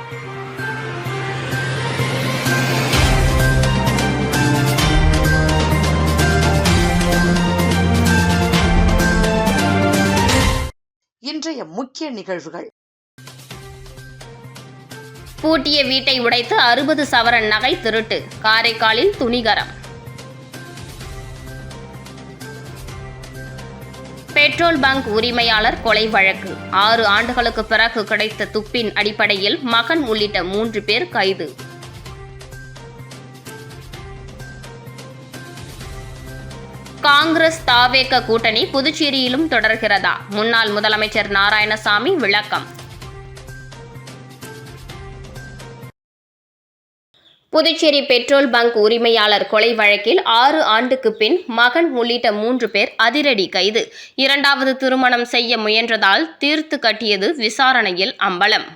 இன்றைய முக்கிய நிகழ்வுகள். பூட்டிய வீட்டை உடைத்து 60 சவரன் நகை திருட்டு, காரைக்காலில் துணிகரம். பெட்ரோல் பங்க் உரிமையாளர் கொலை வழக்கு, 6 ஆண்டுகளுக்கு பிறகு கிடைத்த துப்பின் அடிப்படையில் மகன் உள்ளிட்ட 3 பேர் கைது. காங்கிரஸ் தாவேக கூட்டணி புதுச்சேரியிலும் தொடர்கிறதா? முன்னாள் முதலமைச்சர் நாராயணசாமி விளக்கம். புதுச்சேரி பெட்ரோல் பங்க் உரிமையாளர் கொலை வழக்கில் 6 ஆண்டுக்கு பின் மகன் உள்ளிட்ட 3 பேர் அதிரடி கைது. 2வது திருமணம் செய்ய முயன்றதால் தீர்த்து கட்டியது விசாரணையில் அம்பலம்.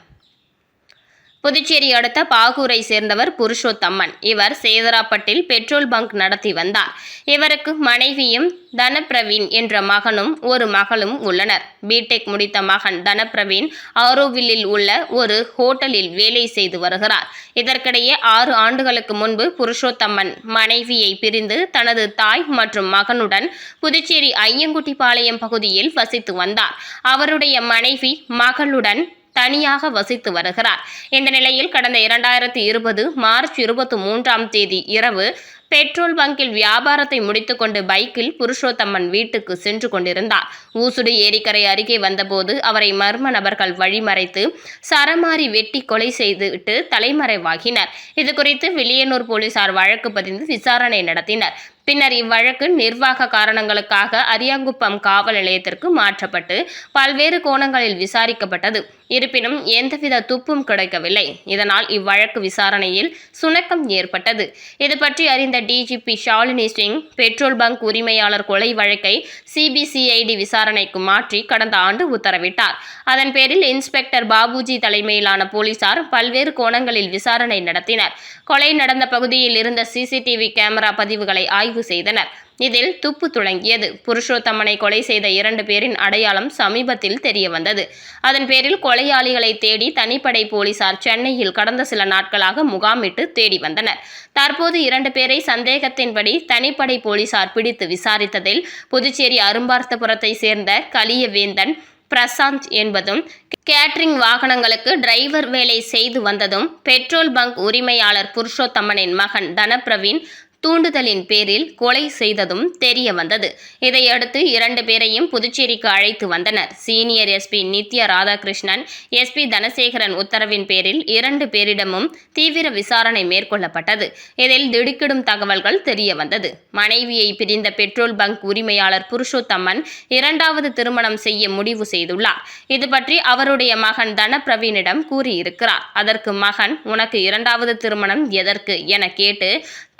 புதுச்சேரி அடுத்த பாகூரை சேர்ந்தவர் புருஷோத்தம்மன். இவர் சேதராப்பட்டில் பெட்ரோல் பங்க் நடத்தி வந்தார். இவருக்கு மனைவியும் தனப்பிரவீன் என்ற மகனும் ஒரு மகளும் உள்ளனர். பிடெக் முடித்த மகன் தனப்பிரவீன் ஆரோவில்லில் உள்ள ஒரு ஹோட்டலில் வேலை செய்து வருகிறார். இதற்கிடையே 6 ஆண்டுகளுக்கு முன்பு புருஷோத்தம்மன் மனைவியை பிரிந்து தனது தாய் மற்றும் மகனுடன் புதுச்சேரி ஐயங்குட்டிபாளையம் பகுதியில் வசித்து வந்தார். அவருடைய மனைவி மகளுடன் தனியாக வசித்து வருகிறார். இந்த நிலையில் கடந்த 2020 மார்ச் 23ஆம் தேதி இரவு பெட்ரோல் பங்கில் வியாபாரத்தை முடித்துக்கொண்டு பைக்கில் புருஷோத்தம்மன் வீட்டுக்கு சென்று கொண்டிருந்தார். ஊசுடு ஏரிக்கரை அருகே வந்தபோது அவரை மர்ம நபர்கள் வழிமறைத்து சரமாரி வெட்டி கொலை செய்துவிட்டு தலைமறைவாகினர். இதுகுறித்து வில்லியனூர் போலீசார் வழக்கு பதிந்து விசாரணை நடத்தினர். பின்னர் இவ்வழக்கு நிர்வாக காரணங்களுக்காக அரியாங்குப்பம் காவல் நிலையத்திற்கு மாற்றப்பட்டு பல்வேறு கோணங்களில் விசாரிக்கப்பட்டது. இருப்பினும் எந்தவித துப்பும் கிடைக்கவில்லை. இதனால் இவ்வழக்கு விசாரணையில் சுணக்கம் ஏற்பட்டது. இதுபற்றி அறிந்த DGP Shalini Singh petrol bunk உரிமையாளர் கொலை வழக்கை சிபிசிஐடி விசாரணைக்கு மாற்றி கடந்த ஆண்டு உத்தரவிட்டார். அதன் பேரில் இன்ஸ்பெக்டர் பாபுஜி தலைமையிலான போலீசார் பல்வேறு கோணங்களில் விசாரணை நடத்தினர். கொலை நடந்த பகுதியில் இருந்த சிசிடிவி கேமரா பதிவுகளை ஆய்வு செய்தனர். இதில் துப்பு துளங்கியது. புருஷோத்தம்மனை கொலை செய்த 2 பேரின் அடையாளம் சமீபத்தில் தெரியவந்தது. அதன் பேரில் கொலையாளிகளை தேடி தனிப்படை போலீசார் சென்னையில் கடந்த சில நாட்களாக முகாமிட்டு தேடி வந்தனர். தற்போது 2 பேரை சந்தேகத்தின்படி தனிப்படை போலீசார் பிடித்து விசாரித்ததில் புதுச்சேரி அரும்பார்த்தபுரத்தை சேர்ந்த கலியவேந்தன் பிரசாந்த் என்பதும் கேட்டரிங் வாகனங்களுக்கு டிரைவர் வேலை செய்து வந்ததும் பெட்ரோல் பங்க் உரிமையாளர் புருஷோத்தம்மனின் மகன் தனப்பிரவீன் தூண்டுதலின் பேரில் கொலை செய்ததும் தெரிய வந்தது. இதையடுத்து 2 பேரையும் புதுச்சேரிக்கு அழைத்து வந்தனர். Senior SP Nithya Radhakrishnan, SP Dhanasekaran உத்தரவின் பேரில் 2 பேரிடமும் தீவிர விசாரணை மேற்கொள்ளப்பட்டது. இதில் திடுக்கிடும் தகவல்கள் தெரிய வந்தது. மனைவியை பிரிந்த பெட்ரோல் பங்க் உரிமையாளர் புருஷோத்தம்மன் 2வது திருமணம் செய்ய முடிவு செய்துள்ளார். இதுபற்றி அவருடைய மகன் தனப்பிரவீனிடம் கூறியிருக்கிறார். அதற்கு மகன், உனக்கு 2வது திருமணம் எதற்கு என கேட்டு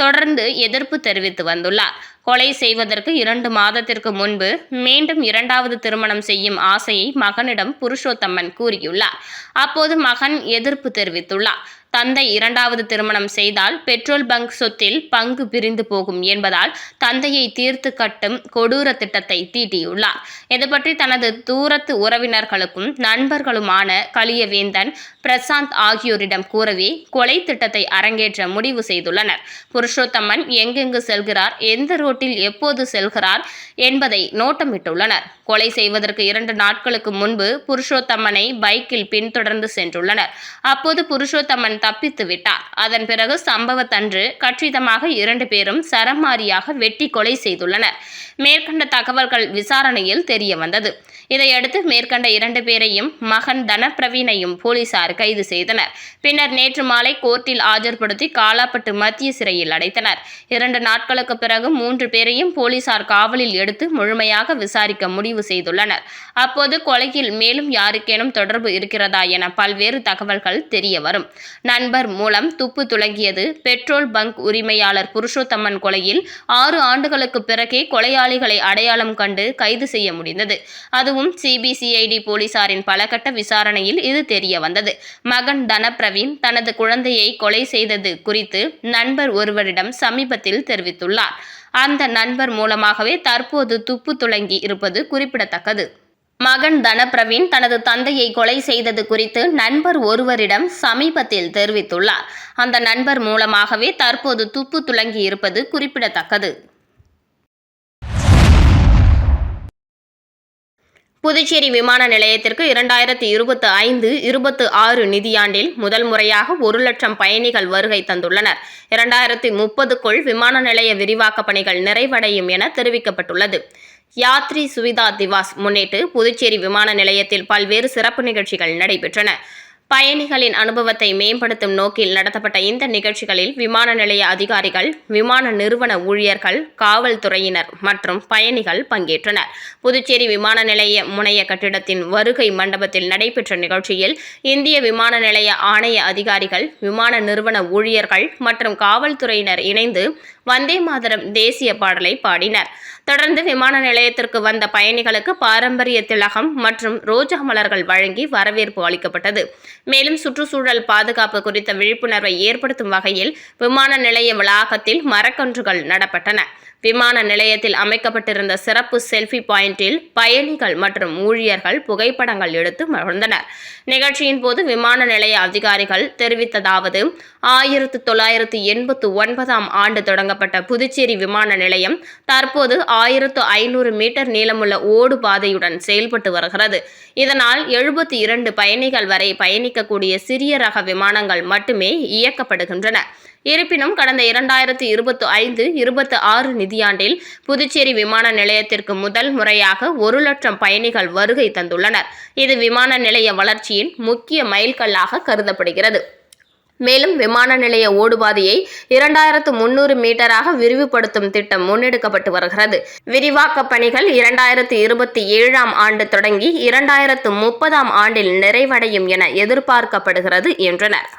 தொடர்ந்து எதிர்ப்பு தெரிவித்து வந்துள்ளார். கொலை செய்வதற்கு 2 மாதத்திற்கு முன்பு மீண்டும் 2வது திருமணம் செய்யும் ஆசையை மகனிடம் புருஷோத்தம்மன் கூறியுள்ளார். அப்போது மகன் எதிர்ப்பு தெரிவித்துள்ளார். தந்தை 2வது திருமணம் செய்தால் பெட்ரோல் பங்க் சொத்தில் பங்கு பிரிந்து போகும் என்பதால் தந்தையை தீர்த்து கட்டும் கொடூர திட்டத்தை தீட்டியுள்ளார். இதுபற்றி தனது தூரத்து உறவினர்களுக்கும் நண்பர்களுமான கலியவேந்தன், பிரசாந்த் ஆகியோரிடம் கூறவே கொலை திட்டத்தை அரங்கேற்ற முடிவு செய்துள்ளனர். புருஷோத்தம்மன் எங்கெங்கு செல்கிறார், எந்த ரோட்டில் எப்போது செல்கிறார் என்பதை நோட்டமிட்டுள்ளனர். கொலை செய்வதற்கு 2 நாட்களுக்கு முன்பு புருஷோத்தம்மனை பைக்கில் பின்தொடர்ந்து சென்றுள்ளனர். அப்போது புருஷோத்தம்மன் தப்பித்து விட்டார். அதன் பிறகு சம்பவத்தன்று கச்சிதமாக 2 பேரும் சரமாரியாக வெட்டி கொலை செய்துள்ளனர். மேற்கண்ட தகவல்கள் விசாரணையில் தெரிய வந்தது. இதையடுத்து மேற்கண்ட 2 பேரையும் மகன் தனப்பிரவீனையும் போலீசார் கைது செய்தனர். பின்னர் நேற்று மாலை கோர்ட்டில் ஆஜர்படுத்தி காலாப்பட்டு மத்திய சிறையில் அடைத்தனர். 2 நாட்களுக்கு பிறகு 3 பேரையும் போலீசார் காவலில் எடுத்து முழுமையாக விசாரிக்க முடிவு செய்துள்ளனர். அப்போது கொலையில் மேலும் யாருக்கேனும் தொடர்பு இருக்கிறதா என பல்வேறு தகவல்கள் தெரிய வரும். நண்பர் மூலம் துப்பு துளங்கியது. பெட்ரோல் பங்க் உரிமையாளர் புருஷோத்தம்மன் கொலையில் 6 ஆண்டுகளுக்கு பிறகே கொலையாளிகளை அடையாளம் கண்டு கைது செய்ய முடிந்தது. அதுவும் சிபிசிஐடி போலீசாரின் பலகட்ட விசாரணையில் இது தெரிய வந்தது. மகன் தனப்பிரவீன் தனது குழந்தையை கொலை செய்தது குறித்து நண்பர் ஒருவரிடம் சமீபத்தில் தெரிவித்துள்ளார். அந்த நண்பர் மூலமாகவே தற்போது துப்பு துளங்கி இருப்பது குறிப்பிடத்தக்கது. மகன் தனப்பிரவீன் தனது தந்தையை கொலை செய்தது குறித்து நண்பர் ஒருவரிடம் சமீபத்தில் தெரிவித்துள்ளார். அந்த நண்பர் மூலமாகவே தற்போது துப்பு துலங்கி இருப்பது குறிப்பிடத்தக்கது. புதுச்சேரி விமான நிலையத்திற்கு 2025-26 நிதியாண்டில் முதல் முறையாக 1,00,000 பயணிகள் வருகை தந்துள்ளனர். 2030க்குள் விமான நிலைய விரிவாக்க பணிகள் நிறைவடையும் என தெரிவிக்கப்பட்டுள்ளது. யாத்ரி சுவிதா திவாஸ் முன்னிட்டு புதுச்சேரி விமான நிலையத்தில் பல்வேறு சிறப்பு நிகழ்ச்சிகள் நடைபெற்றன. பயணிகளின் அனுபவத்தை மேம்படுத்தும் நோக்கில் நடத்தப்பட்ட இந்த நிகழ்ச்சிகளில் விமான நிலைய அதிகாரிகள், விமான நிறுவன ஊழியர்கள், காவல்துறையினர் மற்றும் பயணிகள் பங்கேற்றனர். புதுச்சேரி விமான நிலைய முனைய கட்டிடத்தின் வருகை மண்டபத்தில் நடைபெற்ற நிகழ்ச்சியில் இந்திய விமான நிலைய ஆணைய அதிகாரிகள், விமான நிறுவன ஊழியர்கள் மற்றும் காவல்துறையினர் இணைந்து வந்தே மாதரம் தேசிய பாடலை பாடினர். தொடர்ந்து விமான நிலையத்திற்கு வந்த பயணிகளுக்கு பாரம்பரிய திலகம் மற்றும் ரோஜா மலர்கள் வழங்கி வரவேற்பு அளிக்கப்பட்டது. மேலும் சுற்றுச்சூழல் பாதுகாப்பு குறித்த விழிப்புணர்வை ஏற்படுத்தும் வகையில் விமான நிலைய வளாகத்தில் மரக்கன்றுகள் நடப்பட்டன. விமான நிலையத்தில் அமைக்கப்பட்டிருந்த சிறப்பு செல்ஃபி பாயிண்டில் பயணிகள் மற்றும் ஊழியர்கள் புகைப்படங்கள் எடுத்து மகிழ்ந்தனர். நிகழ்ச்சியின் போது விமான நிலைய அதிகாரிகள் தெரிவித்ததாவது, 1989ஆம் ஆண்டு தொடங்கப்பட்ட புதுச்சேரி விமான நிலையம் தற்போது 1500 மீட்டர் நீளமுள்ள ஓடு பாதையுடன் செயல்பட்டு வருகிறது. இதனால் 72 பயணிகள் வரை பயணிக்கக்கூடிய சிறிய ரக விமானங்கள் மட்டுமே இயக்கப்படுகின்றன. இருப்பினும் கடந்த 2025-26 நிதியாண்டில் புதுச்சேரி விமான நிலையத்திற்கு முதல் முறையாக 1,00,000 பயணிகள் வருகை தந்துள்ளனர். இது விமான நிலைய வளர்ச்சியின் முக்கிய மைல்கல்லாக கருதப்படுகிறது. மேலும் விமான நிலைய ஓடுபாதையை 2300 மீட்டராக விரிவுபடுத்தும் திட்டம் முன்னெடுக்கப்பட்டு வருகிறது. விரிவாக்க பணிகள் 2027ஆம் ஆண்டு தொடங்கி 2030ஆம் ஆண்டில் நிறைவடையும் என எதிர்பார்க்கப்படுகிறது என்றனர்.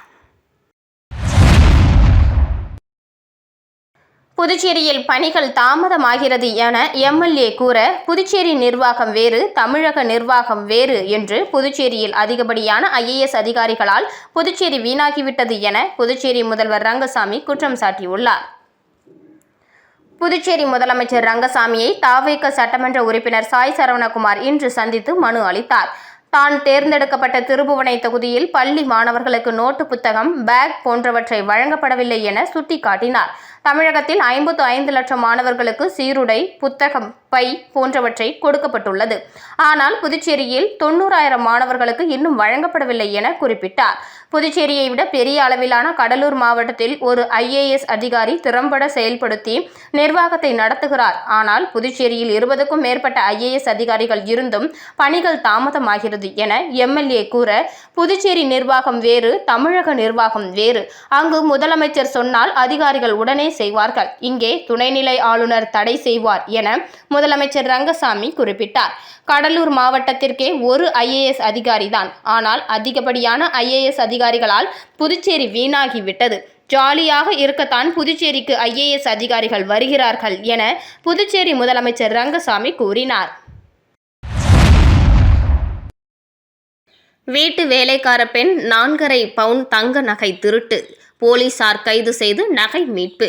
புதுச்சேரியில் பணிகள் தாமதமாகிறது என எம்எல்ஏ கூற, புதுச்சேரி நிர்வாகம் வேறு, தமிழக நிர்வாகம் வேறு என்று புதுச்சேரியில் அதிகப்படியான IAS அதிகாரிகளால் புதுச்சேரி வீணாகிவிட்டது என புதுச்சேரி முதல்வர் ரங்கசாமி குற்றம் சாட்டியுள்ளார். புதுச்சேரி முதலமைச்சர் ரங்கசாமியை தவிக சட்டமன்ற உறுப்பினர் சாய் சரவணகுமார் இன்று சந்தித்து மனு அளித்தார். தான் தேர்ந்தெடுக்கப்பட்ட திருபுவனை தொகுதியில் பள்ளி மாணவர்களுக்கு நோட்டு புத்தகம், பேக் போன்றவற்றை வழங்கப்படவில்லை என சுட்டிக்காட்டினார். தமிழகத்தில் 55 லட்சம் மாணவர்களுக்கு சீருடை, புத்தகம், பை போன்றவற்றை கொடுக்கப்பட்டுள்ளது. ஆனால் புதுச்சேரியில் 90,000 மாணவர்களுக்கு இன்னும் வழங்கப்படவில்லை என குறிப்பிட்டார். புதுச்சேரியை விட பெரிய அளவிலான கடலூர் மாவட்டத்தில் ஒரு IAS அதிகாரி திறம்பட செயல்படுத்தி நிர்வாகத்தை நடத்துகிறார். ஆனால் புதுச்சேரியில் 20க்கும் மேற்பட்ட IAS அதிகாரிகள் இருந்தும் பணிகள் தாமதமாகிறது என எம்எல்ஏ கூற, புதுச்சேரி நிர்வாகம் வேறு, தமிழக நிர்வாகம் வேறு. அங்கு முதலமைச்சர் சொன்னால் அதிகாரிகள் உடனே செய்வார்கள். இங்கே துணைநிலை ஆளுநர் தடை செய்வார் என முதலமைச்சர் ரங்கசாமி குறிப்பிட்டார். கடலூர் மாவட்டத்திற்கே ஒரு IAS அதிகாரிதான். ஆனால் அதிகப்படியான IAS அதிகாரிகளால் புதுச்சேரி வீணாகிவிட்டது. ஜாலியாக இருக்கத்தான் புதுச்சேரிக்கு IAS அதிகாரிகள் வருகிறார்கள் என புதுச்சேரி முதலமைச்சர் ரங்கசாமி கூறினார். வீட்டு வேலைக்கார பெண் 4.5 பவுன் தங்க நகை திருட்டு, போலீசார் கைது செய்து நகை மீட்பு.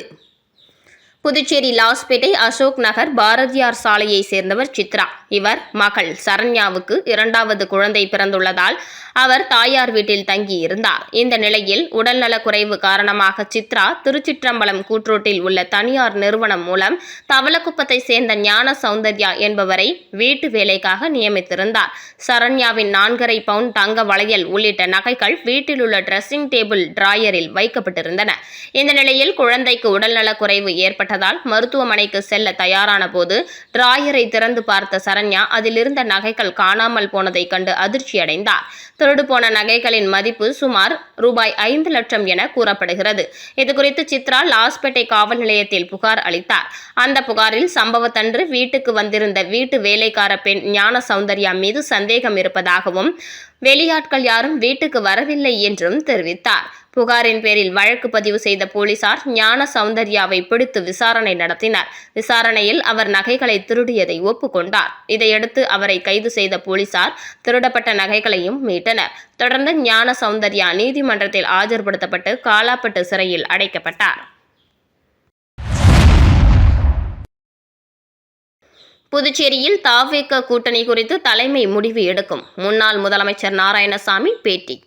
புதுச்சேரி லாஸ்பேட்டை அசோக் நகர் பாரதியார் சாலையை சேர்ந்தவர் சித்ரா. இவர் மகள் சரண்யாவுக்கு 2வது குழந்தை பிறந்துள்ளதால் அவர் தாயார் வீட்டில் தங்கியிருந்தார். இந்த நிலையில் உடல்நலக்குறைவு காரணமாக சித்ரா திருச்சிற்றம்பலம் கூட்ரோட்டில் உள்ள தனியார் நிறுவனம் மூலம் தவளக்குப்பத்தை சேர்ந்த ஞான சௌந்தர்யா என்பவரை வீட்டு வேலைக்காக நியமித்திருந்தார். சரண்யாவின் 4.5 பவுன் தங்க வளையல் உள்ளிட்ட நகைகள் வீட்டில் உள்ள டிரெஸ்ஸிங் டேபிள் டிராயரில் வைக்கப்பட்டிருந்தன. இந்த நிலையில் குழந்தைக்கு உடல்நலக்குறைவு ஏற்பட்டதால் மருத்துவமனைக்கு செல்ல தயாரான போது டிராயரை திறந்து பார்த்த சரண்யா அதிலிருந்த நகைகள் காணாமல் போனதை கண்டு அதிர்ச்சியடைந்தார். திருடு போன நகைகளின் மதிப்பு சுமார் ரூபாய் 5 லட்சம் என கூறப்படுகிறது. இதுகுறித்து சித்ரா லாஸ்பேட்டை காவல் நிலையத்தில் புகார் அளித்தார். அந்த புகாரில் சம்பவத்தன்று வீட்டுக்கு வந்திருந்த வீட்டு வேலைக்கார பெண் ஞான சௌந்தர்யா மீது சந்தேகம் இருப்பதாகவும் வெளியாட்கள் யாரும் வீட்டுக்கு வரவில்லை என்றும் தெரிவித்தார். புகாரின் பேரில் வழக்கு பதிவு செய்த போலீசார் ஞான சௌந்தர்யாவை பிடித்து விசாரணை நடத்தினர். விசாரணையில் அவர் நகைகளை திருடியதை ஒப்புக்கொண்டார். இதையடுத்து அவரை கைது செய்த போலீசார் திருடப்பட்ட நகைகளையும் மீட்டனர். தொடர்ந்து ஞான சௌந்தர்யா நீதிமன்றத்தில் ஆஜர்படுத்தப்பட்டு காலாப்பட்டு சிறையில் அடைக்கப்பட்டார். புதுச்சேரியில் தாவேக கூட்டணி குறித்து தலைமை முடிவு எடுக்கும் முன்னாள் முதலமைச்சர் நாராயணசாமி பேட்டி.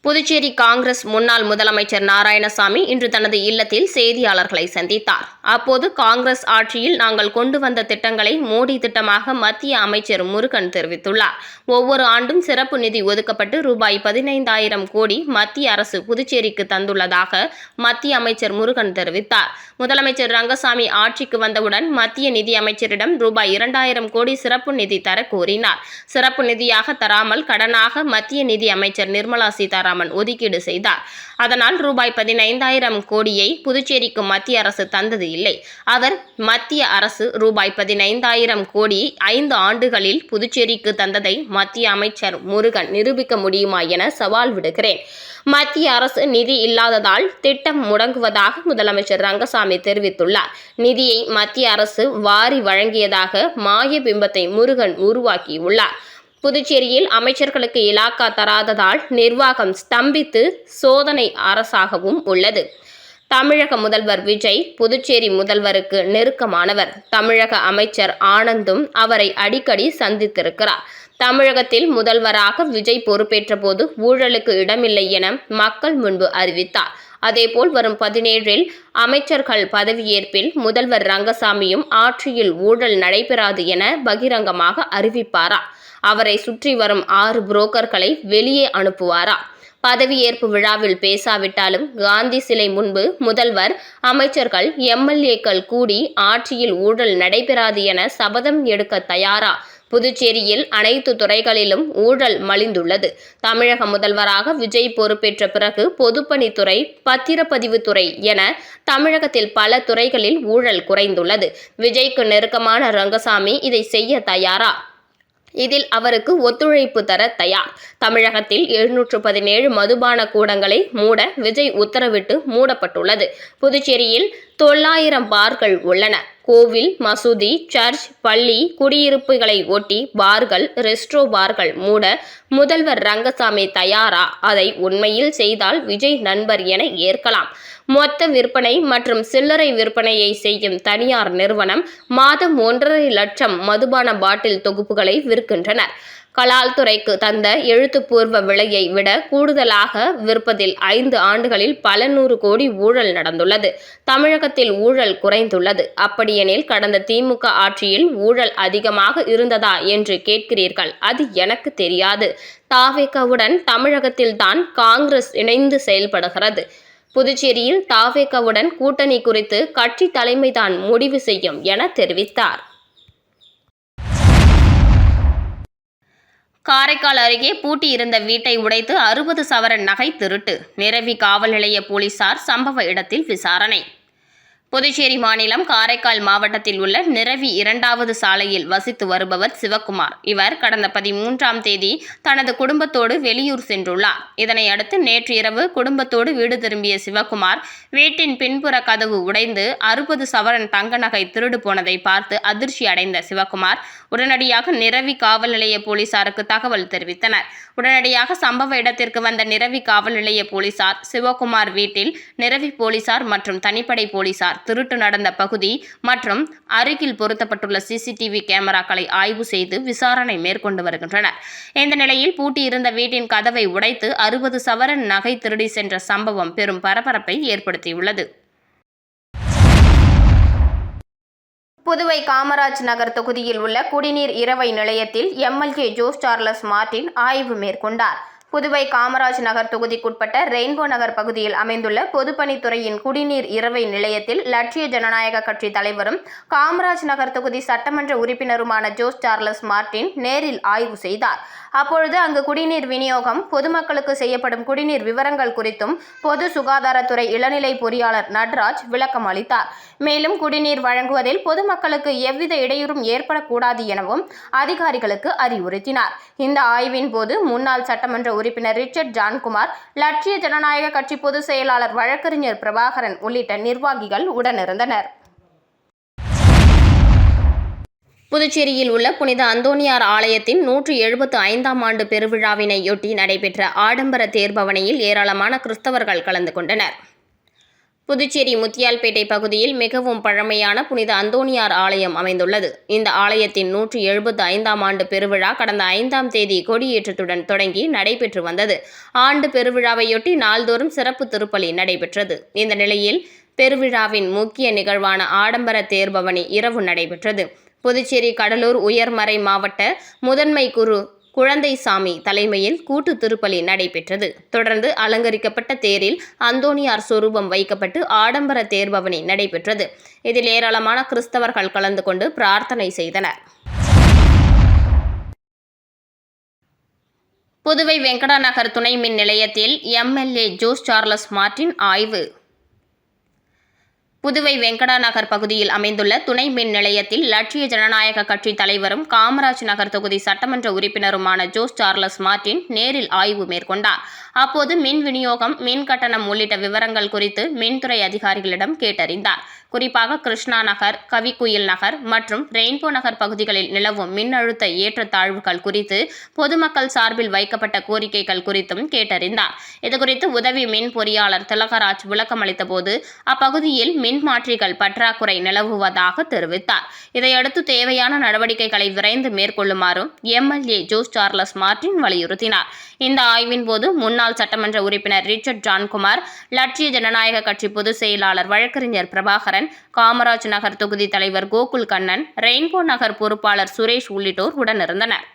புதுச்சேரி காங்கிரஸ் முன்னாள் முதலமைச்சர் நாராயணசாமி இன்று தனது இல்லத்தில் செய்தியாளர்களை சந்தித்தார். அப்போது காங்கிரஸ் ஆட்சியில் நாங்கள் கொண்டு வந்த திட்டங்களை மோடி திட்டமாக மத்திய அமைச்சர் முருகன் தெரிவித்துள்ளார். ஒவ்வொரு ஆண்டும் சிறப்பு நிதி ஒதுக்கப்பட்டு ரூபாய் 15,000 கோடி மத்திய அரசு புதுச்சேரிக்கு தந்துள்ளதாக மத்திய அமைச்சர் முருகன் தெரிவித்தார். முதலமைச்சர் ரங்கசாமி ஆட்சிக்கு வந்தவுடன் மத்திய நிதி அமைச்சரிடம் ரூபாய் 2,000 கோடி சிறப்பு நிதி தர கோரினார். சிறப்பு நிதியாக தராமல் கடனாக மத்திய நிதி அமைச்சர் நிர்மலா சீதாராமன் ஒதுக்கீடு செய்தார். அதனால் ரூபாய் 15,000 கோடியை புதுச்சேரிக்கு மத்திய அரசு தந்தது இல்லை. அவர் மத்திய அரசு ரூபாய் 15,000 கோடி 5 ஆண்டுகளில் புதுச்சேரிக்கு தந்ததை மத்திய அமைச்சர் முருகன் நிரூபிக்க முடியுமா என சவால் விடுகிறேன். மத்திய அரசு நிதி இல்லாததால் திட்டம் முடங்குவதாக முதலமைச்சர் ரங்கசாமி தெரிவித்துள்ளார். நிதியை மத்திய அரசு வாரி வழங்கியதாக மாய பிம்பத்தை முருகன் உருவாக்கியுள்ளார். புதுச்சேரியில் அமைச்சர்களுக்கு இலாக்கா தராததால் நிர்வாகம் ஸ்தம்பித்து சோதனை அரசாகவும் உள்ளது. தமிழக முதல்வர் விஜய் புதுச்சேரி முதல்வருக்கு நெருக்கமானவர். தமிழக அமைச்சர் ஆனந்தும் அவரை அடிக்கடி சந்தித்திருக்கிறார். தமிழகத்தில் முதல்வராக விஜய் பொறுப்பேற்ற போது ஊழலுக்கு இடமில்லை என மக்கள் முன்பு அறிவித்தார். அதேபோல் வரும் 17இல் அமைச்சர்கள் பதவியேற்பில் முதல்வர் ரங்கசாமியும் ஆட்சியில் ஊழல் நடைபெறாது என பகிரங்கமாக அறிவிப்பாரா? அவரை சுற்றி வரும் 6 புரோக்கர்களை வெளியே அனுப்புவாரா? பதவியேற்பு விழாவில் பேசாவிட்டாலும் காந்தி சிலை முன்பு முதல்வர், அமைச்சர்கள், எம்எல்ஏக்கள் கூடி ஆட்சியில் ஊழல் நடைபெறாது என சபதம் எடுக்க தயாரா? புதுச்சேரியில் அனைத்து துறைகளிலும் ஊழல் மலிந்துள்ளது. தமிழக முதல்வராக விஜய் பொறுப்பேற்ற பிறகு பொதுப்பணித்துறை, பத்திரப்பதிவுத்துறை என தமிழகத்தில் பல துறைகளில் ஊழல் குறைந்துள்ளது. விஜய்க்கு நெருக்கமான ரங்கசாமி இதை செய்ய தயாரா? இதில் அவருக்கு ஒத்துழைப்பு தர தயார். தமிழகத்தில் 717 மதுபான கூடங்களை மூட விஜய் உத்தரவிட்டு மூடப்பட்டுள்ளது. புதுச்சேரியில் 900 பார்கள் உள்ளன. கோவில், மசூதி, சர்ச், பள்ளி, குடியிருப்புகளை ஒட்டி பார்கள், ரெஸ்ட்ரோ பார்கள் மூட முதல்வர் ரங்கசாமி தயாரா? அதை உண்மையில் செய்தால் விஜய் நண்பர் என ஏற்கலாம். மொத்த விற்பனை மற்றும் சில்லறை விற்பனையை செய்யும் தனியார் நிறுவனம் மாதம் 1.5 லட்சம் மதுபான பாட்டில் தொகுப்புகளை விற்கின்றனர். கலால் துறைக்கு தந்த எழுத்துப்பூர்வ விலையை விட கூடுதலாக விற்பதில் 5 ஆண்டுகளில் பல 100 கோடி ஊழல் நடந்துள்ளது. தமிழகத்தில் ஊழல் குறைந்துள்ளது. அப்படியெனில் கடந்த திமுக ஆட்சியில் ஊழல் அதிகமாக இருந்ததா என்று கேட்கிறீர்கள். அது எனக்கு தெரியாது. தாவேகாவுடன் தமிழகத்தில் தான் காங்கிரஸ் இணைந்து செயல்படுகிறது. புதுச்சேரியில் தாவேகாவுடன் கூட்டணி குறித்து கட்சி தலைமைதான் முடிவு செய்யும் என தெரிவித்தார். காரைக்கால் அருகே பூட்டியிருந்த வீட்டை உடைத்து 60 சவரன் நகை திருட்டு. நிரவி காவல் நிலைய போலீசார் சம்பவ இடத்தில் விசாரணை. புதுச்சேரி மாநிலம் காரைக்கால் மாவட்டத்தில் உள்ள நிரவி 2வது சாலையில் வசித்து வருபவர் சிவக்குமார். இவர் கடந்த 13ஆம் தேதி தனது குடும்பத்தோடு வெளியூர் சென்றுள்ளார். இதனை அடுத்து நேற்று இரவு குடும்பத்தோடு வீடு திரும்பிய சிவக்குமார் வீட்டின் பின்புற கதவு உடைந்து 60 சவரன் தங்க நகை திருடு போனதை பார்த்து அதிர்ச்சி அடைந்த சிவக்குமார் உடனடியாக நிரவி காவல் நிலைய போலீசாருக்கு தகவல் தெரிவித்தனர். உடனடியாக சம்பவ இடத்திற்கு வந்த நிரவி காவல் நிலைய போலீசார் சிவக்குமார் வீட்டில் நிரவி போலீசார் மற்றும் தனிப்படை போலீசார் திருட்டு நடந்த பகுதி மற்றும் அருகில் பொருத்தப்பட்டுள்ள சிசிடிவி கேமராக்களை ஆய்வு செய்து விசாரணை மேற்கொண்டு வருகின்றனர். இந்த நிலையில் பூட்டியிருந்த வீட்டின் கதவை உடைத்து 60 சவரன் நகை திருடி சென்ற சம்பவம் பெரும் பரபரப்பை ஏற்படுத்தியுள்ளது. புதுவை காமராஜ் நகர் தொகுதியில் உள்ள குடிநீர் இரவை நிலையத்தில் எம்எல்ஏ ஜோஸ் சார்லஸ் மார்டின் ஆய்வு மேற்கொண்டார். புதுவை காமராஜ் நகர் தொகுதிக்குட்பட்ட ரெயின்போ நகர் பகுதியில் அமைந்துள்ள பொதுப்பணித்துறையின் குடிநீர் இரவை நிலையத்தில் லட்சிய ஜனநாயக கட்சி தலைவரும் காமராஜ் நகர் தொகுதி சட்டமன்ற உறுப்பினருமான ஜோஸ் சார்லஸ் மார்டின் நேரில் ஆய்வு செய்தார். அப்பொழுது அங்கு குடிநீர் விநியோகம், பொதுமக்களுக்கு செய்யப்படும் குடிநீர் விவரங்கள் குறித்தும் பொது சுகாதாரத்துறை இளநிலை பொறியாளர் நட்ராஜ் விளக்கம் அளித்தார். மேலும் குடிநீர் வழங்குவதில் பொதுமக்களுக்கு எவ்வித இடையூறும் ஏற்படக்கூடாது எனவும் அதிகாரிகளுக்கு அறிவுறுத்தினார். இந்த ஆய்வின் போது முன்னாள் சட்டமன்ற உறுப்பினர் ரிச்சர்ட் ஜான்குமார், லட்சிய ஜனநாயக கட்சி பொதுச் செயலாளர் வழக்கறிஞர் பிரபாகரன் உள்ளிட்ட நிர்வாகிகள் உடனிருந்தனர். புதுச்சேரியில் உள்ள புனித அந்தோணியார் ஆலயத்தின் 175ஆம் ஆண்டு பெருவிழாவினையொட்டி நடைபெற்ற ஆடம்பர தேர்பவனியில் ஏராளமான கிறிஸ்தவர்கள் கலந்து கொண்டனர். புதுச்சேரி முத்தியால்பேட்டை பகுதியில் மிகவும் பழமையான புனித அந்தோணியார் ஆலயம் அமைந்துள்ளது. இந்த ஆலயத்தின் 175ஆம் ஆண்டு பெருவிழா கடந்த 5ஆம் தேதி கொடியேற்றத்துடன் தொடங்கி நடைபெற்று வந்தது. ஆண்டு பெருவிழாவையொட்டி நாள்தோறும் சிறப்பு திருப்பலி நடைபெற்றது. இந்த நிலையில் பெருவிழாவின் முக்கிய நிகழ்வான ஆடம்பர தேர்பவனி இரவு நடைபெற்றது. புதுச்சேரி கடலூர் உயர்மறை மாவட்ட முதன்மை குரு குழந்தைசாமி தலைமையில் கூட்டு திருப்பலி நடைபெற்றது. தொடர்ந்து அலங்கரிக்கப்பட்ட தேரில் அந்தோணியார் சொரூபம் வைக்கப்பட்டு ஆடம்பர தேர்பவனி நடைபெற்றது. இதில் ஏராளமான கிறிஸ்தவர்கள் கலந்து கொண்டு பிரார்த்தனை செய்தனர். புதுவை வெங்கடா நகர் துணை மின் நிலையத்தில் எம்எல்ஏ ஜோஸ் சார்லஸ் மார்டின் ஆய்வு. புதுவை வெங்கடா நகர் பகுதியில் அமைந்துள்ள துணை மின் நிலையத்தில் லட்சிய ஜனநாயக கட்சி தலைவரும் காமராஜ் நகர் தொகுதி சட்டமன்ற உறுப்பினருமான ஜோஸ் சார்லஸ் மார்டின் நேரில் ஆய்வு மேற்கொண்டார். அப்போது மின் விநியோகம், மின் கட்டணம் உள்ளிட்ட விவரங்கள் குறித்து மின்துறை அதிகாரிகளிடம் கேட்டறிந்தார். குறிப்பாக கிருஷ்ணா நகர், கவிக்குயில் நகர் மற்றும் ரெயின்போ நகர் பகுதிகளில் நிலவும் மின்னழுத்த ஏற்றத்தாழ்வுகள் குறித்து பொதுமக்கள் சார்பில் வைக்கப்பட்ட கோரிக்கைகள் குறித்தும் கேட்டறிந்தார். இதுகுறித்து உதவி மின் பொறியாளர் திலகராஜ் விளக்கமளித்த போது அப்பகுதியில் மின் மாற்றிகள் பற்றாக்குறை நிலவுவதாக தெரிவித்தார். இதையடுத்து தேவையான நடவடிக்கைகளை விரைந்து மேற்கொள்ளுமாறும் எம்எல்ஏ ஜோஸ் சார்லஸ் மார்டின் வலியுறுத்தினார். இந்த ஆய்வின் போது முன்னாள் சட்டமன்ற உறுப்பினர் ரிச்சர்ட் ஜான்குமார், லட்சிய ஜனநாயக கட்சி பொதுச் செயலாளர் வழக்கறிஞர் பிரபாகரன், காமராஜ் நகர் தொகுதி தலைவர் கோகுல் கண்ணன், ரெயின்போ நகர் பொறுப்பாளர் சுரேஷ் உள்ளிட்டோர் உடனிருந்தனர்.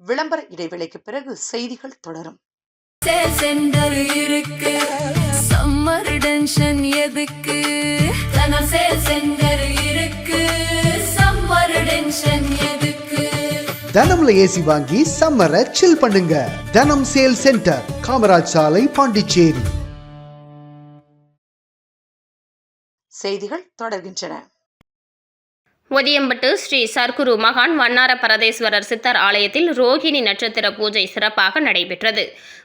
விளம்பர இடைவேளைக்கு பிறகு செய்திகள் தொடரும். சம்மர் டென்ஷன் எதுக்கு? தனம் சேல் சென்டர் இருக்கு. சம்மர் டென்ஷன் எதுக்கு? தனம்ல ஏசி வாங்கி சம்மரை சில் பண்ணுங்க. தனம் சேல் சென்டர், காமராஜ் சாலை, பாண்டிச்சேரி. செய்திகள் தொடர்கின்றன. ஒதியம்பட்டு ஸ்ரீ சர்க்குரு மகான் வண்ணார பரதேஸ்வரர் சித்தர் ஆலயத்தில் ரோகிணி நட்சத்திர பூஜை சிறப்பாக நடைபெற்றது.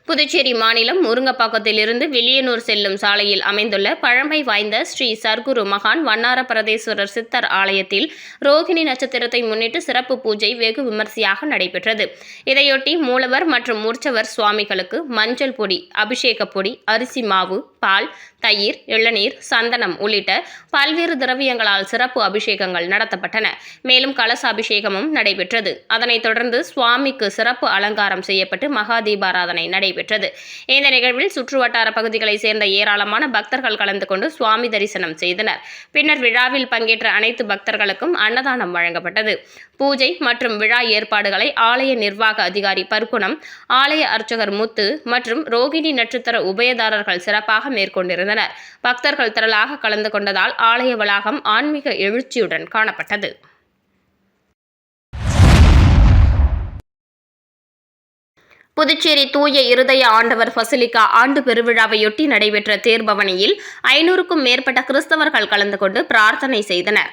புதுச்சேரி மாநிலம் முருங்கப்பாக்கத்திலிருந்து வில்லியனூர் செல்லும் சாலையில் அமைந்துள்ள பழமை வாய்ந்த ஸ்ரீ சர்க்குரு மகான் வண்ணார பரதேஸ்வரர் சித்தர் ஆலயத்தில் ரோகிணி நட்சத்திரத்தை முன்னிட்டு சிறப்பு பூஜை வெகு விமர்சையாக நடைபெற்றது. இதையொட்டி மூலவர் மற்றும் மூர்ச்சவர் சுவாமிகளுக்கு மஞ்சள் பொடி, அபிஷேக பொடி, அரிசி மாவு, பால், தயிர், இளநீர், சந்தனம் உள்ளிட்ட பல்வேறு திரவியங்களால் சிறப்பு அபிஷேகங்கள் நடத்தப்பட்டன. மேலும் கலச அபிஷேகமும் நடைபெற்றது. அதனைத் தொடர்ந்து சுவாமிக்கு சிறப்பு அலங்காரம் செய்யப்பட்டு மகா தீபாராதனை நடைபெற்றது. இந்த நிகழ்வில் சுற்றுவட்டார பகுதிகளைச் சேர்ந்த ஏராளமான பக்தர்கள் கலந்து கொண்டு சுவாமி தரிசனம் செய்தனர். பின்னர் விழாவில் பங்கேற்ற அனைத்து பக்தர்களுக்கும் அன்னதானம் வழங்கப்பட்டது. பூஜை மற்றும் விழா ஏற்பாடுகளை ஆலய நிர்வாக அதிகாரி பர்குணம், ஆலய அர்ச்சகர் முத்து மற்றும் ரோகிணி நட்சத்திர உபயதாரர்கள் சிறப்பாக மேற்கொண்டிருந்தனர். பக்தர்கள் திரளாக கலந்து கொண்டதால் ஆலய வளாகம் ஆன்மீக எழுச்சியுடன் காணப்பட்டது. புதுச்சேரி தூய இருதய ஆண்டவர் பசிலிக்கா ஆண்டு பெருவிழாவையொட்டி நடைபெற்ற தேர்பவனியில் 500க்கும் மேற்பட்ட கிறிஸ்தவர்கள் கலந்து கொண்டு பிரார்த்தனை செய்தனர்.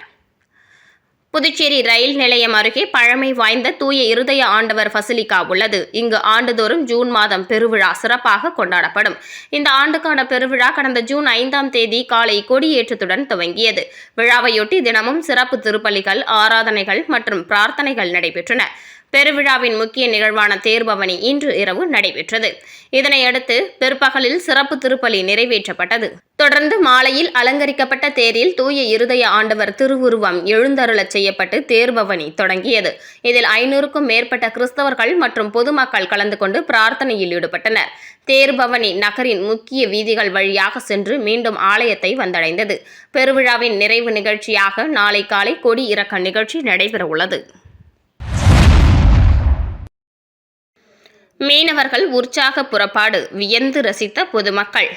புதுச்சேரி ரயில் நிலையம் அருகே பழமை வாய்ந்த தூய இருதய ஆண்டவர் பசிலிக்கா உள்ளது. இங்கு ஆண்டுதோறும் ஜூன் மாதம் பெருவிழா சிறப்பாக கொண்டாடப்படும். இந்த ஆண்டுக்கான பெருவிழா கடந்த ஜூன் 5ஆம் தேதி காலை கொடியேற்றத்துடன் துவங்கியது. விழாவையொட்டி தினமும் சிறப்பு திருப்பலிகள், ஆராதனைகள் மற்றும் பிரார்த்தனைகள் நடைபெற்றன. பெருவிழாவின் முக்கிய நிகழ்வான தேர்பவனி இன்று இரவு நடைபெற்றது. இதனையடுத்து பிற்பகலில் சிறப்பு திருப்பலி நிறைவேற்றப்பட்டது. தொடர்ந்து மாலையில் அலங்கரிக்கப்பட்ட தேரில் தூய இருதய ஆண்டவர் திருவுருவம் எழுந்தருளச் செய்யப்பட்டு தேர்பவனி தொடங்கியது. இதில் 500க்கும் மேற்பட்ட கிறிஸ்தவர்கள் மற்றும் பொதுமக்கள் கலந்து கொண்டு பிரார்த்தனையில் ஈடுபட்டனர். தேர்பவனி நகரின் முக்கிய வீதிகள் வழியாக சென்று மீண்டும் ஆலயத்தை வந்தடைந்தது. பெருவிழாவின் நிறைவு நிகழ்ச்சியாக நாளை காலை கொடி இறக்க நிகழ்ச்சி நடைபெறவுள்ளது. மீனவர்கள் உற்சாக புறப்பாடு, வியந்து ரசித்த பொதுமக்கள்.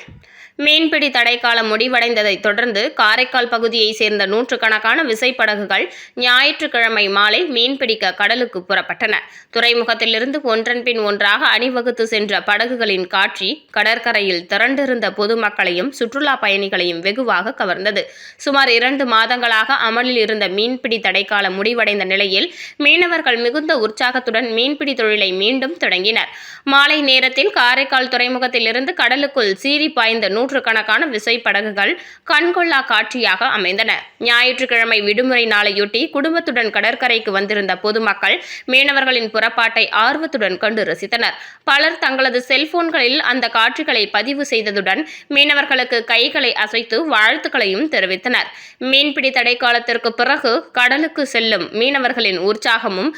மீன்பிடி தடைக்காலம் முடிவடைந்ததை தொடர்ந்து காரைக்கால் பகுதியைச் சேர்ந்த நூற்றுக்கணக்கான விசைப்படகுகள் ஞாயிற்றுக்கிழமை மாலை மீன்பிடிக்க கடலுக்கு புறப்பட்டன. துறைமுகத்திலிருந்து ஒன்றன் பின் ஒன்றாக அணிவகுத்து சென்ற படகுகளின் காட்சி கடற்கரையில் திரண்டிருந்த பொதுமக்களையும் சுற்றுலா பயணிகளையும் வெகுவாக கவர்ந்தது. சுமார் 2 மாதங்களாக அமலில் இருந்த மீன்பிடி தடைக்காலம் முடிவடைந்த நிலையில் மீனவர்கள் மிகுந்த உற்சாகத்துடன் மீன்பிடி தொழிலை மீண்டும் தொடங்கினர். மாலை நேரத்தில் காரைக்கால் துறைமுகத்திலிருந்து கடலுக்குள் சீறி பாய்ந்த நூற்றுக்கணக்கான விசைப்படகுகள் கண்கொள்ளா காட்சியாக அமைந்தன. ஞாயிற்றுக்கிழமை விடுமுறை நாளையொட்டி குடும்பத்துடன் கடற்கரைக்கு வந்திருந்த பொதுமக்கள் மீனவர்களின் புறப்பாட்டை ஆர்வத்துடன் கண்டு ரசித்தனர். பலர் தங்களது செல்போன்களில் அந்த காட்சிகளை பதிவு செய்ததுடன் மீனவர்களுக்கு கைகளை அசைத்து வாழ்த்துக்களையும் தெரிவித்தனர். மீன்பிடி தடை காலத்திற்கு பிறகு கடலுக்கு செல்லும் மீனவர்களின் உற்சாகமும்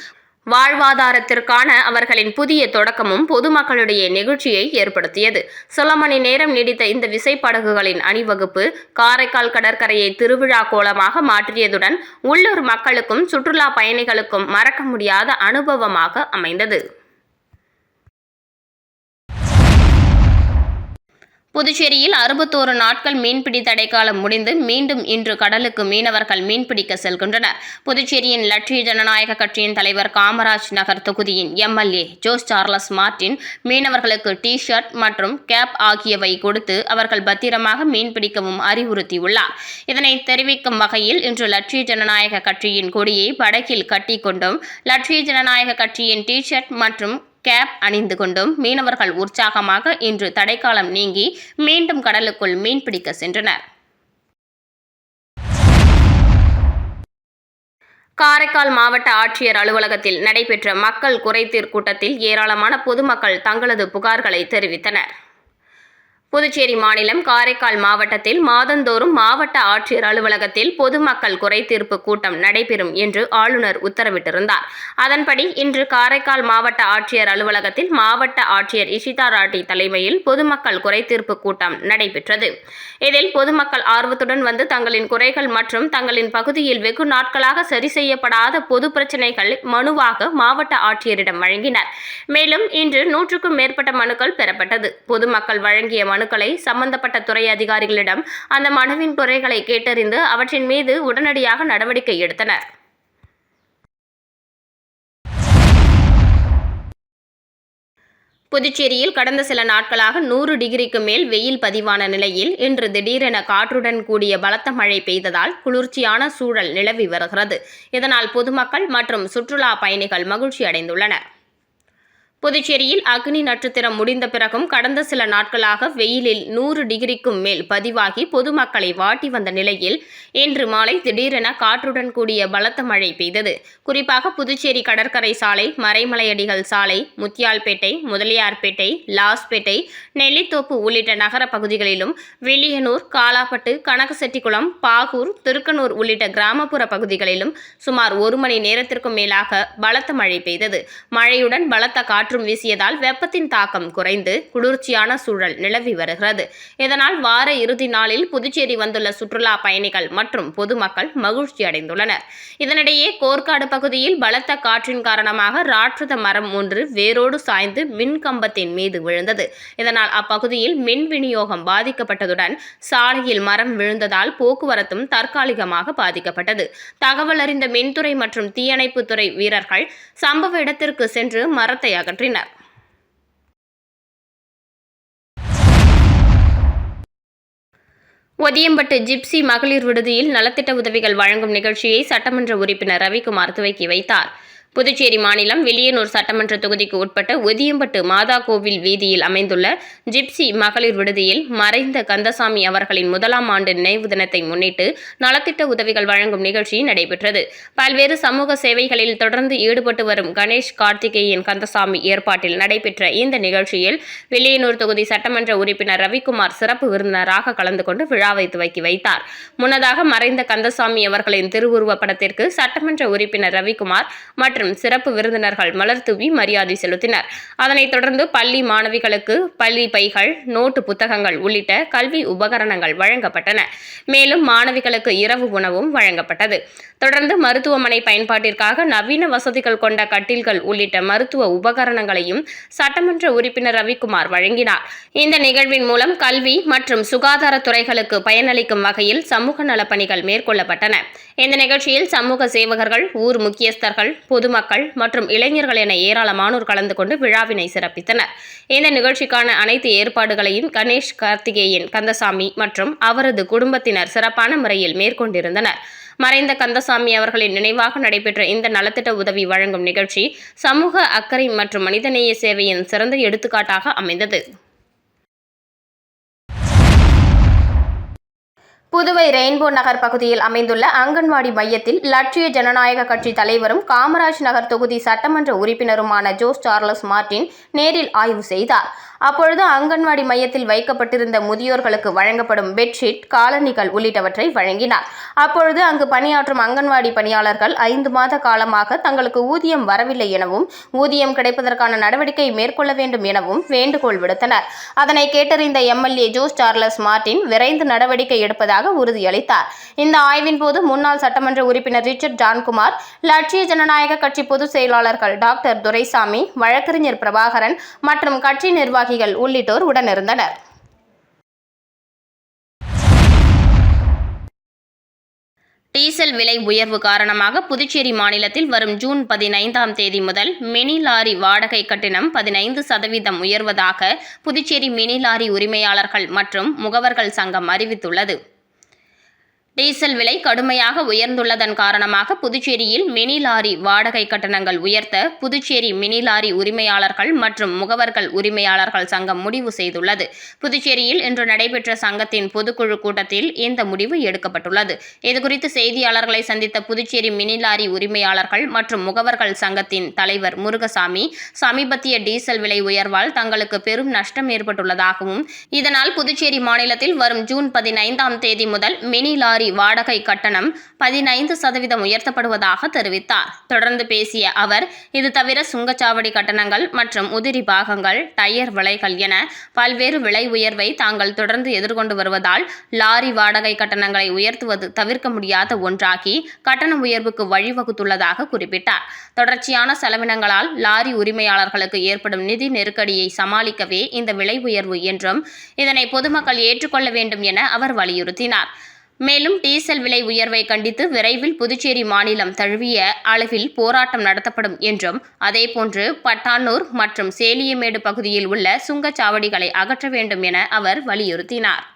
வாழ்வாதாரத்திற்கான அவர்களின் புதிய தொடக்கமும் பொதுமக்களிடையே நெகிழ்ச்சியை ஏற்படுத்தியது. சில மணி நேரம் நீடித்த இந்த விசைப்படகுகளின் அணிவகுப்பு காரைக்கால் கடற்கரையை திருவிழா கோலமாக மாற்றியதுடன் உள்ளூர் மக்களுக்கும் சுற்றுலா பயணிகளுக்கும் மறக்க முடியாத அனுபவமாக அமைந்தது. புதுச்சேரியில் 61 நாட்கள் மீன்பிடி தடைக்காலம் முடிந்து மீண்டும் இன்று கடலுக்கு மீனவர்கள் மீன்பிடிக்க செல்கின்றனர். புதுச்சேரியின் லட்சிய ஜனநாயக கட்சியின் தலைவர் காமராஜ் நகர் தொகுதியின் எம்எல்ஏ ஜோஸ் சார்லஸ் மார்டின் மீனவர்களுக்கு டி-ஷர்ட் மற்றும் கேப் ஆகியவை கொடுத்து அவர்கள் பத்திரமாக மீன்பிடிக்கவும் அறிவுறுத்தியுள்ளார். இதனை தெரிவிக்கும் வகையில் இன்று லட்சிய ஜனநாயக கட்சியின் கொடியை படகில் கட்டிக்கொண்டும் லட்சிய ஜனநாயக கட்சியின் டி-ஷர்ட் மற்றும் கேப் அணிந்து கொண்டும் மீனவர்கள் உற்சாகமாக இன்று தடைக்காலம் நீங்கி மீண்டும் கடலுக்குள் மீன்பிடிக்க சென்றனர். காரைக்கால் மாவட்ட ஆட்சியர் அலுவலகத்தில் நடைபெற்ற மக்கள் குறைதீர் கூட்டத்தில் ஏராளமான பொதுமக்கள் தங்களது புகார்களை தெரிவித்தனர். புதுச்சேரி மாநிலம் காரைக்கால் மாவட்டத்தில் மாதந்தோறும் மாவட்ட ஆட்சியர் அலுவலகத்தில் பொதுமக்கள் குறைதீர்ப்பு கூட்டம் நடைபெறும் என்று ஆளுநர் உத்தரவிட்டிருந்தார். அதன்படி இன்று காரைக்கால் மாவட்ட ஆட்சியர் அலுவலகத்தில் மாவட்ட ஆட்சியர் இஷிதா ராட்டி தலைமையில் பொதுமக்கள் குறைதீர்ப்பு கூட்டம் நடைபெற்றது. இதில் பொதுமக்கள் ஆர்வத்துடன் வந்து தங்களின் குறைகள் மற்றும் தங்களின் பகுதியில் வெகு நாட்களாக சரி செய்யப்படாத பொது பிரச்சினைகள் மனுவாக மாவட்ட ஆட்சியரிடம் வழங்கினர். மேலும் இன்று 100க்கும் மேற்பட்ட மனுக்கள் பெறப்பட்டது. பொதுமக்கள் வழங்கிய மனுக்களை சம்பந்தப்பட்ட துறை அதிகாரிகளிடம் அந்த மனுவின் குறைகளை கேட்டறிந்து அவற்றின் மீது உடனடியாக நடவடிக்கை எடுத்தனர். புதுச்சேரியில் கடந்த சில நாட்களாக 100 டிகிரிக்கு மேல் வெயில் பதிவான நிலையில் இன்று திடீரென காற்றுடன் கூடிய பலத்த மழை பெய்ததால் குளிர்ச்சியான சூழல் நிலவி வருகிறது. இதனால் பொதுமக்கள் மற்றும் சுற்றுலா பயணிகள் மகிழ்ச்சி அடைந்துள்ளனர். புதுச்சேரியில் அக்னி நட்சத்திரம் முடிந்த பிறகும் கடந்த சில நாட்களாக வெயிலில் 100 டிகிரிக்கும் மேல் பதிவாகி பொதுமக்களை வாட்டி வந்த நிலையில் இன்று மாலை திடீரென காற்றுடன் கூடிய பலத்த மழை பெய்தது. குறிப்பாக புதுச்சேரி கடற்கரை சாலை, மறைமலையடிகள் சாலை, முத்தியால்பேட்டை, முதலியார்பேட்டை, லாஸ்பேட்டை, நெல்லித்தோப்பு உள்ளிட்ட நகர பகுதிகளிலும் வில்லியனூர், காலாப்பட்டு, கனகசெட்டிக்குளம், பாகூர், திருக்கனூர் உள்ளிட்ட கிராமப்புற பகுதிகளிலும் சுமார் 1 மணி நேரத்திற்கும் மேலாக பலத்த மழை பெய்தது. மழையுடன் பலத்த காற்று வீசியதால் வெப்பத்தின் தாக்கம் குறைந்து குளிர்ச்சியான சூழல் நிலவி வருகிறது. இதனால் வார இறுதி நாளில் புதுச்சேரி வந்துள்ள சுற்றுலா பயணிகள் மற்றும் பொதுமக்கள் மகிழ்ச்சி அடைந்துள்ளனர். இதனிடையே கோர்க்காடு பகுதியில் பலத்த காற்றின் காரணமாக ராட்சத மரம் ஒன்று வேரோடு சாய்ந்து மின் கம்பத்தின் மீது விழுந்தது. இதனால் அப்பகுதியில் மின் விநியோகம் பாதிக்கப்பட்டதுடன் சாலையில் மரம் விழுந்ததால் போக்குவரத்தும் தற்காலிகமாக பாதிக்கப்பட்டது. தகவல் அறிந்த மின்துறை மற்றும் தீயணைப்புத்துறை வீரர்கள் சம்பவ இடத்திற்கு சென்று மரத்தை அகற்றினர். ஒதியம்பட்டு ஜிப்சி மகளிர் விடுதியில் நலத்திட்ட உதவிகள் வழங்கும் நிகழ்ச்சியை சட்டமன்ற உறுப்பினர் ரவிக்குமார் துவக்கி வைத்தார். புதுச்சேரி மாநிலம் வில்லியனூர் சட்டமன்ற தொகுதிக்கு உட்பட்ட ஒதியம்பட்டு மாதா கோவில் வீதியில் அமைந்துள்ள ஜிப்சி மகளிர் விடுதியில் மறைந்த கந்தசாமி அவர்களின் 1ஆம் ஆண்டு நினைவு தினத்தை முன்னிட்டு நலத்திட்ட உதவிகள் வழங்கும் நிகழ்ச்சி நடைபெற்றது. பல்வேறு சமூக சேவைகளில் தொடர்ந்து ஈடுபட்டு வரும் கணேஷ் கார்த்திகேயன் கந்தசாமி ஏற்பாட்டில் நடைபெற்ற இந்த நிகழ்ச்சியில் வில்லியனூர் தொகுதி சட்டமன்ற உறுப்பினர் ரவிக்குமார் சிறப்பு விருந்தினராக கலந்து கொண்டு விழாவை துவக்கி வைத்தார். முன்னதாக மறைந்த கந்தசாமி அவர்களின் திருவுருவ படத்திற்கு சட்டமன்ற உறுப்பினர் ரவிக்குமார் மற்றும் சிறப்பு விருந்தினர்கள் மலர் தூவி மரியாதை செலுத்தினர். அதனைத் தொடர்ந்து பள்ளி மாணவிகளுக்கு பள்ளி பைகள், நோட்டு புத்தகங்கள் உள்ளிட்ட கல்வி உபகரணங்கள் வழங்கப்பட்டன. மேலும் மாணவிகளுக்கு இரவு உணவும் வழங்கப்பட்டது. தொடர்ந்து மருத்துவமனை பயன்பாட்டிற்காக நவீன வசதிகள் கொண்ட கட்டில்கள் உள்ளிட்ட மருத்துவ உபகரணங்களையும் சட்டமன்ற உறுப்பினர் ரவிக்குமார் வழங்கினார். இந்த நிகழ்வின் மூலம் கல்வி மற்றும் சுகாதாரத்துறைகளுக்கு பயனளிக்கும் வகையில் சமூக நலப்பணிகள் மேற்கொள்ளப்பட்டன. இந்த நிகழ்ச்சியில் சமூக சேவகர்கள், ஊர் முக்கியஸ்தர்கள், பொதுமக்கள் மற்றும் இளைஞர்கள் என ஏராளமானோர் கலந்து கொண்டு விழாவினை சிறப்பித்தனர். இந்த நிகழ்ச்சிக்கான அனைத்து ஏற்பாடுகளையும் கணேஷ் கார்த்திகேயன் கந்தசாமி மற்றும் அவரது குடும்பத்தினர் சிறப்பான முறையில் மேற்கொண்டிருந்தனர். மறைந்த கந்தசாமி அவர்களின் நினைவாக நடைபெற்ற இந்த நலத்திட்ட உதவி வழங்கும் நிகழ்ச்சி சமூக அக்கறை மற்றும் மனிதநேய சேவையின் சிறந்த எடுத்துக்காட்டாக அமைந்தது. புதுவை ரெயின்போ நகர் பகுதியில் அமைந்துள்ள அங்கன்வாடி மையத்தில் லட்சிய ஜனநாயக கட்சி தலைவரும் காமராஜ் நகர் தொகுதி சட்டமன்ற உறுப்பினருமான ஜோஸ் சார்லஸ் மார்டின் நேரில் ஆய்வு செய்தார். அப்பொழுது அங்கன்வாடி மையத்தில் வைக்கப்பட்டிருந்த முதியோர்களுக்கு வழங்கப்படும் பெட்ஷீட், காலணிகள் உள்ளிட்டவற்றை வழங்கினார். அப்பொழுது அங்கு பணியாற்றும் அங்கன்வாடி பணியாளர்கள் 5 மாத காலமாக தங்களுக்கு ஊதியம் வரவில்லை எனவும், ஊதியம் கிடைப்பதற்கான நடவடிக்கை மேற்கொள்ள வேண்டும் எனவும் வேண்டுகோள் விடுத்தனர். அதனை கேட்டறிந்த எம்எல்ஏ ஜோஸ் சார்லஸ் மார்டின் விரைந்து நடவடிக்கை எடுப்பதாக உறுதியளித்தார். இந்த ஆய்வின் போது முன்னாள் சட்டமன்ற உறுப்பினர் ரிச்சர்ட் ஜான்குமார், லட்சிய ஜனநாயக கட்சி பொதுச் செயலாளர்கள் டாக்டர் துரைசாமி, வழக்கறிஞர் பிரபாகரன் மற்றும் கட்சி நிர்வாகிகள் உள்ளிட்டோர் உடனிருந்தனர். டீசல் விலை உயர்வு காரணமாக புதுச்சேரி மாநிலத்தில் வரும் ஜூன் 15ஆம் தேதி முதல் மினி லாரி வாடகை கட்டணம் 15% உயர்வதாக புதுச்சேரி மினி லாரி உரிமையாளர்கள் மற்றும் முகவர்கள் சங்கம் அறிவித்துள்ளது. டீசல் விலை கடுமையாக உயர்ந்துள்ளதன் காரணமாக புதுச்சேரியில் மினி லாரி வாடகை கட்டணங்கள் உயர்த்த புதுச்சேரி மினி லாரி உரிமையாளர்கள் மற்றும் முகவர்கள் உரிமையாளர்கள் சங்கம் முடிவு செய்துள்ளது. புதுச்சேரியில் இன்று நடைபெற்ற சங்கத்தின் பொதுக்குழு கூட்டத்தில் இந்த முடிவு எடுக்கப்பட்டுள்ளது. இதுகுறித்து செய்தியாளர்களை சந்தித்த புதுச்சேரி மினி லாரி உரிமையாளர்கள் மற்றும் முகவர்கள் சங்கத்தின் தலைவர் முருகசாமி, சமீபத்திய டீசல் விலை உயர்வால் தங்களுக்கு பெரும் நஷ்டம் ஏற்பட்டுள்ளதாகவும், இதனால் புதுச்சேரி மாநிலத்தில் வரும் ஜூன் 15ஆம் தேதி முதல் மினி லாரி வாடகை கட்டணம் 15% உயர்த்தப்படுவதாக தெரிவித்தார். தொடர்ந்து பேசிய அவர், இது தவிர சுங்கச்சாவடி கட்டணங்கள் மற்றும் உதிரி பாகங்கள், டயர் விலைகள் என பல்வேறு விலை உயர்வை தாங்கள் தொடர்ந்து எதிர்கொண்டு வருவதால் லாரி வாடகை கட்டணங்களை உயர்த்துவது தவிர்க்க முடியாத ஒன்றாகி கட்டண உயர்வுக்கு வழிவகுத்துள்ளதாக குறிப்பிட்டார். தொடர்ச்சியான செலவினங்களால் லாரி உரிமையாளர்களுக்கு ஏற்படும் நிதி நெருக்கடியை சமாளிக்கவே இந்த விலை உயர்வு என்றும், இதனை பொதுமக்கள் ஏற்றுக்கொள்ள வேண்டும் என அவர் வலியுறுத்தினார். மேலும் டீசல் விலை உயர்வை கண்டித்து விரைவில் புதுச்சேரி மாநிலம் தழுவிய அளவில் போராட்டம் நடத்தப்படும் என்றும், அதேபோன்று பட்டானூர் மற்றும் சேலியமேடு பகுதியில் உள்ள சுங்கச்சாவடிகளை அகற்ற வேண்டும் என அவர் வலியுறுத்தினார்.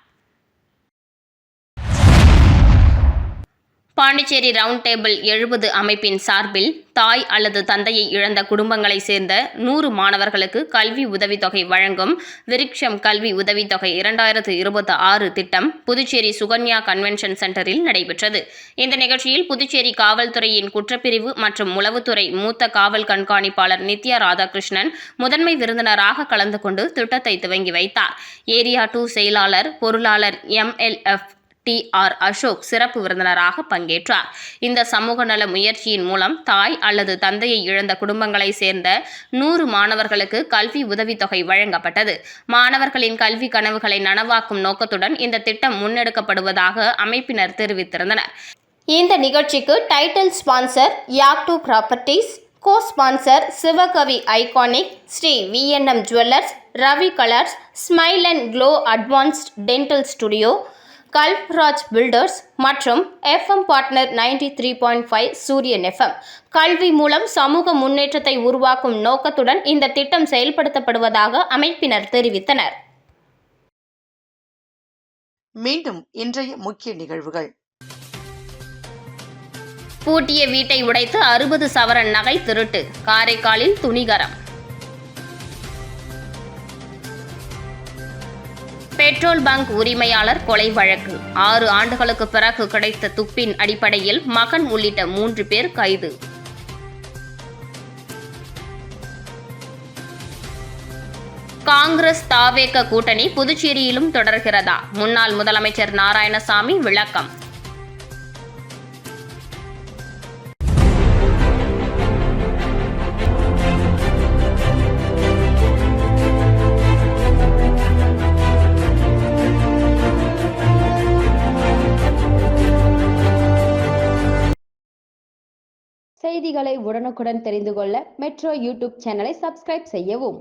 பாண்டிச்சேரி ரவுண்ட் டேபிள் 70 அமைப்பின் சார்பில் தாய் அல்லது தந்தையை இழந்த குடும்பங்களைச் சேர்ந்த 100 மாணவர்களுக்கு கல்வி உதவித்தொகை வழங்கும் விருட்சம் கல்வி உதவித்தொகை 2026 திட்டம் புதுச்சேரி சுகன்யா கன்வென்ஷன் சென்டரில் நடைபெற்றது. இந்த நிகழ்ச்சியில் புதுச்சேரி காவல்துறையின் குற்றப்பிரிவு மற்றும் உளவுத்துறை மூத்த காவல் கண்காணிப்பாளர் நித்யா ராதாகிருஷ்ணன் முதன்மை விருந்தினராக கலந்து கொண்டு திட்டத்தை துவங்கி வைத்தார். ஏரியா 2 செயலாளர் பொருளாளர் MLF TR அசோக் சிறப்பு விருந்தினராக பங்கேற்றார். இந்த சமூக நல முயற்சியின் மூலம் தாய் அல்லது தந்தையை இழந்த குடும்பங்களை சேர்ந்த 100 மாணவர்களுக்கு கல்வி உதவித்தொகை வழங்கப்பட்டது. மாணவர்களின் கல்வி கனவுகளை நனவாக்கும் நோக்கத்துடன் இந்த திட்டம் முன்னெடுக்கப்படுவதாக அமைப்பினர் தெரிவித்திருந்தனர். இந்த நிகழ்ச்சிக்கு title sponsor Yakdu properties, cosponsor Sivakavi iconic, Sri VNM jewellers, Ravi colours, smile and glow advanced dental studio, Kalpraj builders மற்றும் FM பார்ட்னர் 93.5 சூரியன் FM. கல்வி மூலம் சமூக முன்னேற்றத்தை உருவாக்கும் நோக்கத்துடன் இந்த திட்டம் செயல்படுத்தப்படுவதாக அமைப்பினர் தெரிவித்தனர். மீண்டும் இன்றைய முக்கிய நிகழ்வுகள். பூட்டிய வீட்டை உடைத்து 60 சவரன் நகை திருட்டு, காரைக்காலில் துணிகரம். பெட்ரோல் பங்க் உரிமையாளர் கொலை வழக்கு 6 ஆண்டுகளுக்கு பிறகு கிடைத்த துப்பின் அடிப்படையில் மகன் உள்ளிட்ட 3 பேர் கைது. காங்கிரஸ் தாவேக கூட்டணி புதுச்சேரியிலும் தொடர்கிறதா? முன்னாள் முதலமைச்சர் நாராயணசாமி விளக்கம். செய்திகளை உடனுக்குடன் தெரிந்து கொள்ள மெட்ரோ யூடியூப் சேனலை சப்ஸ்கிரைப் செய்யவும்.